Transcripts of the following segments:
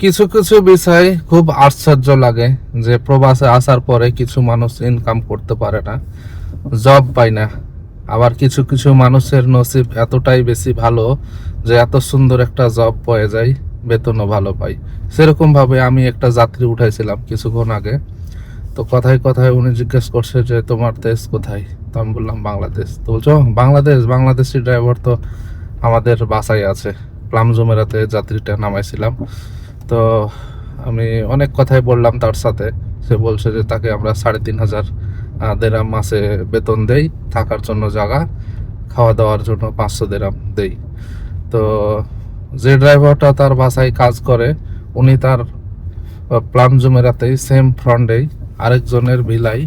কিছু কিছু বিষয় খুব আশ্চর্য লাগে যে প্রবাসে আসার পরে কিছু মানুষ ইনকাম করতে পারে না, জব পায় না। আবার কিছু কিছু মানুষের নসিব এতটাই বেশি ভালো যে এত সুন্দর একটা জব পেয়ে যায়, বেতনও ভালো পায়। সেরকম ভাবে আমি একটা যাত্রী উঠাইছিলাম কিছুক্ষণ আগে। তো কথায় কথায় উনি জিজ্ঞেস করছে যে তোমার দেশ কোথায়। তো আমি বললাম বাংলাদেশ। তো বলছো বাংলাদেশ, বাংলাদেশি ড্রাইভার তো আমাদের বাসায় আছে। প্লাম জুমেরাতে যাত্রীটা নামাইছিলাম। তো আমি অনেক কথাই বললাম তার সাথে। সে বলছে যে তাকে আমরা 3,500 দেরাম মাসে বেতন দেই, থাকার জন্য জায়গা, খাওয়া দাওয়ার জন্য 500 দেরাম দেই। তো যে ড্রাইভারটা তার বাসায় কাজ করে, উনি তার প্লাম জুমেরাতেই সেম ফ্রন্টেই আরেকজনের ভিলাই,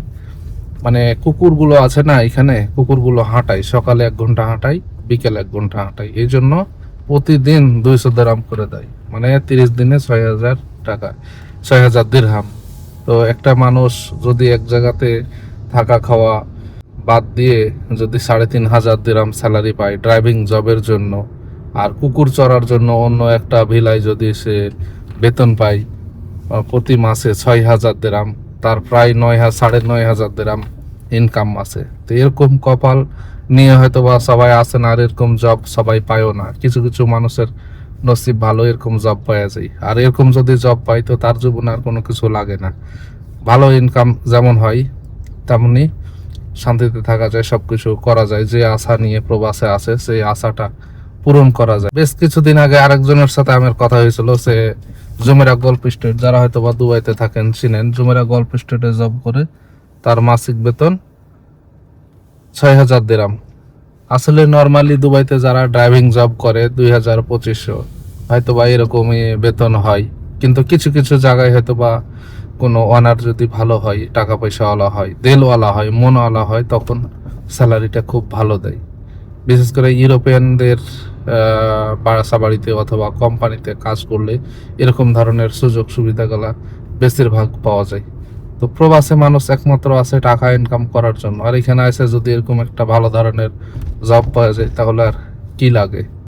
মানে কুকুরগুলো আছে না, এখানে কুকুরগুলো হাঁটাই, সকালে 1 ঘন্টা হাঁটাই, বিকেল 1 ঘন্টা হাঁটাই, এই জন্য প্রতিদিন 200 দেরাম করে দেয়, মানে 30 দিনে 6,000 টাকা, 6,000 দিরহাম। তো একটা মানুষ যদি এক জায়গাতে থাকা খাওয়া বাদ দিয়ে যদি 3,500 দিরহাম স্যালারি পায় ড্রাইভিং জবের জন্য, আর কুকুর চড়ার জন্য অন্য একটা ভিলায় যদি সে বেতন পায় প্রতি মাসে 6,000 দিরহাম, তার প্রায় 9,000 সাড়ে 9,000 দিরহাম ইনকাম আছে। তো এরকম কপাল নিয়ে হয়তো বা সবাই আসে না, আর এরকম জব সবাই পায়ও না। কিছু কিছু মানুষের নসিব ভালো, এরকম জব পাওয়া যায়। আর এরকম যদি জব পাই তো তার জীবনে আর কোনো কিছু লাগে না। ভালো ইনকাম যেমন হয় তেমনি শান্তিতে থাকা যায়, সবকিছু করা যায়। যে আশা নিয়ে প্রবাসে আসে সেই আশাটা পূরণ করা যায়। বেশ কিছুদিন আগে আরেকজনের সাথে আমার কথা হয়েছিল, সে জুমেরা গল্ফ স্টেট, যারা হয়তো বা দুবাইতে থাকেন চিনেন, জুমেরা গল্ফ স্টেটে জব করে, তার মাসিক বেতন 6,000 দিরহাম। আসলে নর্মালি দুবাইতে যারা ড্রাইভিং জব করে 2,000-2,500 হয়তো বা এরকমই বেতন হয়। কিন্তু কিছু কিছু জায়গায় হয়তো বা কোনো ওনার যদি ভালো হয়, টাকা পয়সাওয়ালা হয়, দেলওয়ালা হয়, মনওয়ালা হয়, তখন স্যালারিটা খুব ভালো দেয়। বিশেষ করে ইউরোপিয়ানদের বাসা বাড়িতে অথবা কোম্পানিতে কাজ করলে এরকম ধরনের সুযোগ সুবিধাগুলা বেশিরভাগ পাওয়া যায়। তো প্রবাসে মানুষ একমাত্র আছে টাকা ইনকাম করার জন্য, আর এখানে এসে যদি এরকম একটা ভালো ধরনের জব পাওয়া যায় তাহলে আর কি লাগে।